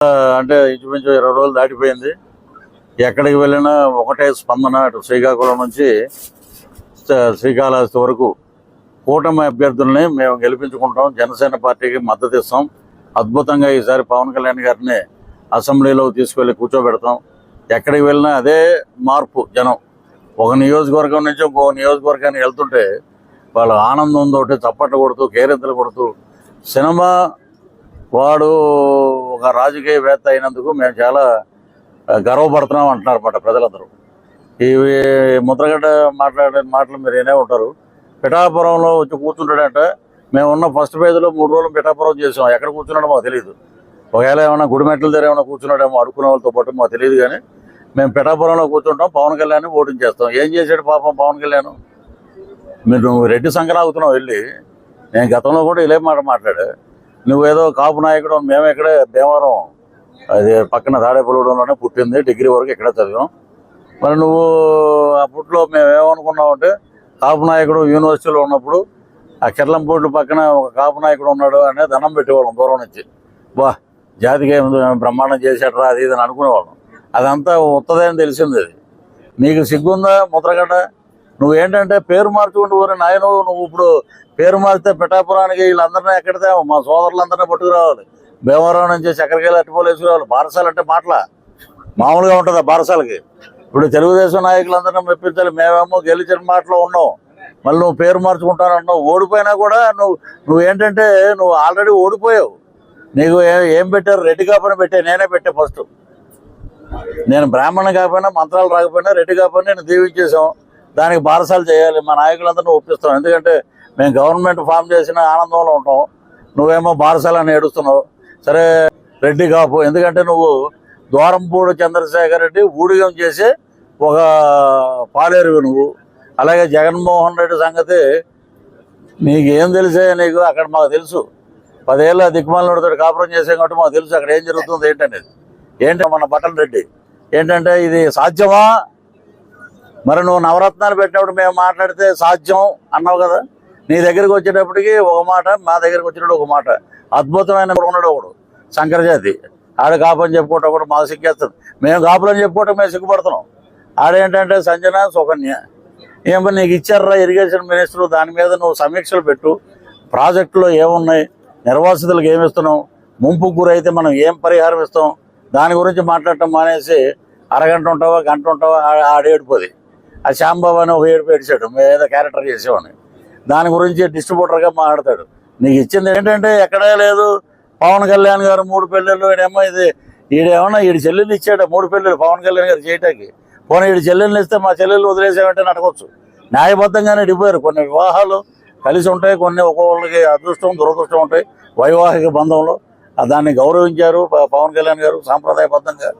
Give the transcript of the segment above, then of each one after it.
అంటే ఇంచుమించు 20 రోజులు దాటిపోయింది. ఎక్కడికి వెళ్ళినా ఒకటే స్పందన. అటు శ్రీకాకుళం నుంచి శ్రీకాళహస్తి వరకు కూటమి అభ్యర్థుల్ని మేము గెలిపించుకుంటాం, జనసేన పార్టీకి మద్దతు ఇస్తాం. అద్భుతంగా ఈసారి పవన్ కళ్యాణ్ గారిని అసెంబ్లీలో తీసుకెళ్లి కూర్చోబెడతాం. ఎక్కడికి వెళ్ళినా అదే మార్పు. జనం ఒక నియోజకవర్గం నుంచి ఇంకో నియోజకవర్గానికి వెళ్తుంటే వాళ్ళ ఆనందంతో చప్పట్లు కొడుతూ కేరింతలు కొడుతూ, సినిమా వాడు ఒక రాజకీయవేత్త అయినందుకు మేము చాలా గర్వపడుతున్నాం అంటున్నారు అన్నమాట ప్రజలందరూ. ఇవి ముద్రగడ్డ మాట్లాడే మాటలు మీరు ఏనే ఉంటారు. పిఠాపురంలో వచ్చి కూర్చుంటాడంట. మేము ఉన్న ఫస్ట్ పేజీలో 3 రోజులు పిఠాపురం చేసాం. ఎక్కడ కూర్చున్నాడో మాకు తెలియదు. ఒకవేళ ఏమైనా గుడిమెట్ల దగ్గర ఏమైనా కూర్చున్నాడేమో అడుక్కునే వాళ్ళతో పాటు మాకు తెలియదు. కానీ మేము పిఠాపురంలో కూర్చుంటాం, పవన్ కళ్యాణ్ ఓటింగ్ చేస్తాం. ఏం చేశాడు పాపం పవన్ కళ్యాణ్? నువ్వు రెడ్డి సంకరాగుతున్నావు వెళ్ళి. నేను గతంలో కూడా ఇలే మాట మాట్లాడా. నువ్వేదో కాపు నాయకుడు, మేము ఇక్కడే భీమవరం అది పక్కన తాడేపల్లిగూడెంలోనే పుట్టింది, డిగ్రీ వరకు ఇక్కడే చదివాం. మరి నువ్వు అప్పట్లో మేమేమనుకున్నామంటే కాపు నాయకుడు యూనివర్సిటీలో ఉన్నప్పుడు ఆ కిర్లంపూడి పక్కన ఒక కాపు నాయకుడు ఉన్నాడు అనే దండం పెట్టేవాళ్ళం దూరం నుంచి. బా జాతికి బ్రహ్మాండం చేసేట్రా అది ఇది అని అనుకునేవాళ్ళం. అదంతా ఉత్తదే అని తెలిసింది. అది నీకు సిగ్గుందా ముద్రగడ్డ? నువ్వేంటంటే పేరు మార్చుకుంటూ పోరే నాయన. నువ్వు ఇప్పుడు పేరు మారితే పిఠాపురానికి వీళ్ళందరినీ ఎక్కడితే మా సోదరులందరినీ పట్టుకురావాలి. భీమవరం నుంచి చక్కెరకాయలు అట్టుపోలు వేసుకురావాలి. బారసాలు అంటే మాటల మామూలుగా ఉంటుంది. బారసాలకి ఇప్పుడు తెలుగుదేశం నాయకులందరినీ మెప్పించాలి. మేమేమో గెలిచిన మాటలో ఉన్నావు, మళ్ళీ నువ్వు పేరు మార్చుకుంటానంటున్నావు. ఓడిపోయినా కూడా నువ్వేంటంటే నువ్వు ఆల్రెడీ ఓడిపోయావు. నీకు ఏం పెట్టారు? రెడ్డి కాపని పెట్టే. నేనే పెట్టే ఫస్ట్. నేను బ్రాహ్మణ కాకపోయినా, మంత్రాలు రాకపోయినా రెడ్డి కాపని నేను దీవించేసాం. దానికి బారసాలు చేయాలి. మా నాయకులందరినీ ఒప్పిస్తాం. ఎందుకంటే మేము గవర్నమెంట్ ఫామ్ చేసిన ఆనందంలో ఉంటాం. నువ్వేమో బారసాలని ఏడుస్తున్నావు. సరే రెడ్డి కాపు. ఎందుకంటే నువ్వు ద్వారంపూడి చంద్రశేఖర్ రెడ్డి ఊడిగం చేసి ఒక పాలేరువి నువ్వు. అలాగే జగన్మోహన్ రెడ్డి సంగతి నీకేం తెలిసే? నీకు అక్కడ మాకు తెలుసు. 10 ఏళ్ళ దిక్కుమాలతో కాపురం చేసాం కాబట్టి మాకు తెలుసు అక్కడ ఏం జరుగుతుంది ఏంటనేది. ఏంటి మన బట్టల రెడ్డి ఏంటంటే ఇది సాధ్యమా? మరి నువ్వు నవరత్నాలు పెట్టినప్పుడు మేము మాట్లాడితే సాధ్యం అన్నావు కదా. నీ దగ్గరికి వచ్చేటప్పటికి ఒక మాట, మా దగ్గరికి వచ్చినప్పుడు ఒక మాట. అద్భుతమైన ఉన్నాడు ఒకడు శంకరజాతి. ఆడ కాపుని చెప్పుకోవటం కూడా మాకు సిగ్గేస్తుంది. మేము కాపులని చెప్పుకోవటం మేము సిగ్గుపడుతున్నాం. ఆడేంటంటే సంజన సుకన్య ఏమో నీకు ఇచ్చారా ఇరిగేషన్ మినిస్టర్, దాని మీద నువ్వు సమీక్షలు పెట్టు. ప్రాజెక్టులో ఏమున్నాయి, నిర్వాసితులకు ఏమి ఇస్తున్నాం, ముంపుకు గురైతే మనం ఏం పరిహారం ఇస్తాం, దాని గురించి మాట్లాడటం మానేసి అరగంట ఉంటావా గంట ఉంటావా ఆడేడిపోది. ఆ శ్యాంబాబు అని ఒక ఏడుపు ఏడిచాడు, మేము ఏదో క్యారెక్టర్ చేసేవాడిని. దాని గురించి డిస్ట్రిబ్యూటర్గా మాట్లాడతాడు. నీకు ఇచ్చింది ఏంటంటే ఎక్కడే లేదు. పవన్ కళ్యాణ్ గారు 3 పెళ్ళిళ్ళు. ఈడేమో ఈడేమన్నా ఈడి చెల్లెళ్ళు ఇచ్చాడు 3 పెళ్ళిళ్ళు పవన్ కళ్యాణ్ గారు చేయటానికి. పోనీ ఈడి చెల్లెళ్ళు ఇస్తే మా చెల్లెళ్ళు వదిలేసామంటే నడకొచ్చు. న్యాయబద్ధంగానే ఇడిపోయారు. కొన్ని వివాహాలు కలిసి ఉంటాయి, కొన్ని ఒక్కొక్కరికి అదృష్టం దురదృష్టం ఉంటాయి వైవాహిక బంధంలో. దాన్ని గౌరవించారు పవన్ కళ్యాణ్ గారు. సాంప్రదాయబద్ధంగా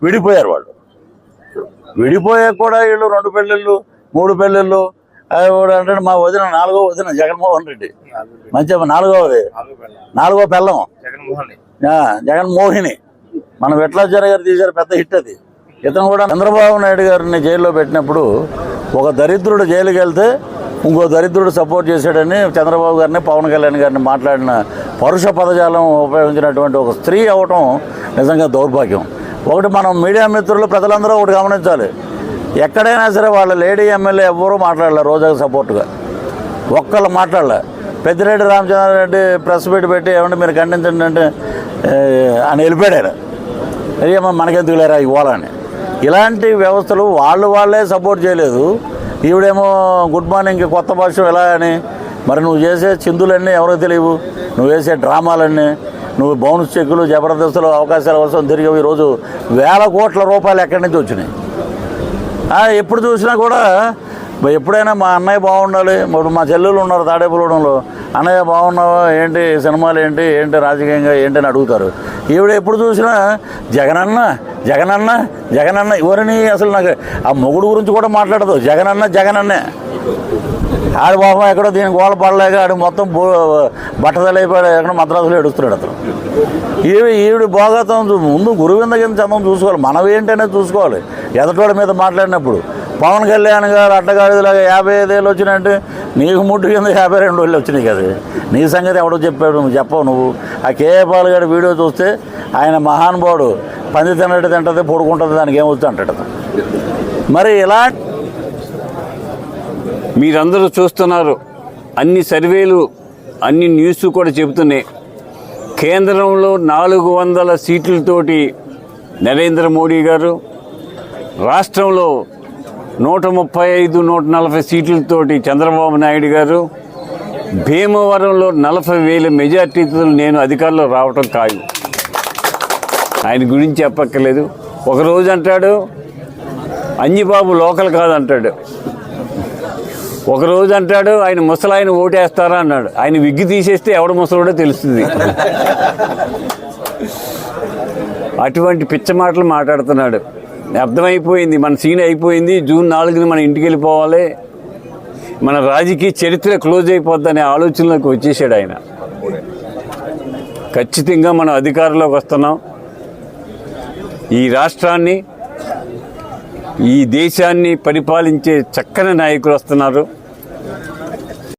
విడిపోయారు వాళ్ళు. విడిపోయాక కూడా వీళ్ళు 2 పెళ్ళిళ్ళు 3 పెళ్ళిళ్ళు అంటే మా వదిన 4వ వదిన జగన్మోహన్ రెడ్డి. మంచిగా 4వ పెళ్ళం జగన్మోహిని. మన విఠలాచార్య గారు తీశారు, పెద్ద హిట్ అది. ఇతను కూడా చంద్రబాబు నాయుడు గారిని జైల్లో పెట్టినప్పుడు ఒక దరిద్రుడు జైలుకి వెళ్తే ఇంకో దరిద్రుడు సపోర్ట్ చేశాడని చంద్రబాబు గారిని పవన్ కళ్యాణ్ గారిని మాట్లాడిన పరుష పదజాలం ఉపయోగించినటువంటి ఒక స్త్రీ అవటం నిజంగా దౌర్భాగ్యం. ఒకటి మనం మీడియా మిత్రులు ప్రజలందరూ ఒకటి గమనించాలి. ఎక్కడైనా సరే వాళ్ళ లేడీ ఎమ్మెల్యే ఎవ్వరూ మాట్లాడలేరు రోజాకు సపోర్టుగా. ఒక్కళ్ళు మాట్లాడలే. పెద్దిరెడ్డి రామచంద్రారెడ్డి ప్రెస్ పెట్టి ఏమంటే మీరు ఖండించండి అంటే అని వెళ్ళిపోయాడు. అదేమో మనకెందుకు లేరా ఇవ్వాలని. ఇలాంటి వ్యవస్థలు వాళ్ళే సపోర్ట్ చేయలేదు. ఈవిడేమో గుడ్ మార్నింగ్కి కొత్త భాష ఎలా అని. మరి నువ్వు చేసే చిందులన్నీ ఎవరికి తెలియవు. నువ్వు వేసే డ్రామాలన్నీ, నువ్వు బౌన్స్ చెక్కులు జబర్దస్తులు అవకాశాల కోసం తిరిగి ఈరోజు వేల కోట్ల రూపాయలు ఎక్కడి నుంచి వచ్చినాయి. ఎప్పుడు చూసినా కూడా ఎప్పుడైనా మా అన్నయ్య బాగుండాలి. ఇప్పుడు మా చెల్లెలు ఉన్నారు తాడేపల్లిగూడెంలో. అన్నయ్య బాగున్నావా ఏంటి, సినిమాలు ఏంటి రాజకీయంగా ఏంటి అని అడుగుతారు. ఈవిడ ఎప్పుడు చూసినా జగనన్న జగనన్న జగనన్న. ఎవరిని అసలు నాకు ఆ మొగుడు గురించి కూడా మాట్లాడదు. జగనన్నే. ఆడి బాబా ఎక్కడో దీని గోల పడలేక ఆడు మొత్తం బట్టదలైపోయాడు. ఎక్కడ మద్రాసులో ఏడుస్తున్నాడు అతను. ఈవిడ భోగతం ముందు గురువింద కింద చందం చూసుకోవాలి. మనవేంటి అనేది చూసుకోవాలి. ఎదటోడి మీద మాట్లాడినప్పుడు పవన్ కళ్యాణ్ గారు అడ్డగాడిలాగా 55 ఏళ్ళు వచ్చినాయంటే నీకు ముట్టు కింద 52 వేలు వచ్చినాయి కదా. నీ సంగతి ఎవడో చెప్పాడు, నువ్వు చెప్పవు. నువ్వు ఆ కేఏ పాల్ గారి వీడియో చూస్తే ఆయన మహానుభావుడు, పంది తిన్నట్టు తింటుంది, పడుకుంటుంది, దానికి ఏమవుతుంది అంటాడు. మరి ఇలా మీరందరూ చూస్తున్నారు, అన్ని సర్వేలు అన్ని న్యూస్ కూడా చెబుతున్నాయి. కేంద్రంలో 400 సీట్లతోటి నరేంద్ర మోడీ గారు, రాష్ట్రంలో 135, 140 సీట్లతోటి చంద్రబాబు నాయుడు గారు, భీమవరంలో 40,000 మెజార్టీతో నేను అధికారంలో రావటం ఖాయం. ఆయన గురించి చెప్పక్కర్లేదు. ఒకరోజు అంటాడు అంజిబాబు లోకల్ కాదంటాడు, ఒకరోజు అంటాడు ఆయన ముసలాయన ఓటేస్తారా అన్నాడు. ఆయన విగ్గి తీసేస్తే ఎవడ ముసలోడో తెలుస్తుంది. అటువంటి పిచ్చ మాటలు మాట్లాడుతున్నాడు. అర్థమైపోయింది, మన సీన్ అయిపోయింది. జూన్ 4న మన ఇంటికి వెళ్ళిపోవాలి, మన రాజకీయ చరిత్ర క్లోజ్ అయిపోద్దనే ఆలోచనలోకి వచ్చేసాడు ఆయన. ఖచ్చితంగా మనం అధికారంలోకి వస్తున్నాం. ఈ రాష్ట్రాన్ని, ఈ దేశాన్ని పరిపాలించే చక్కని నాయకులు వస్తున్నారు.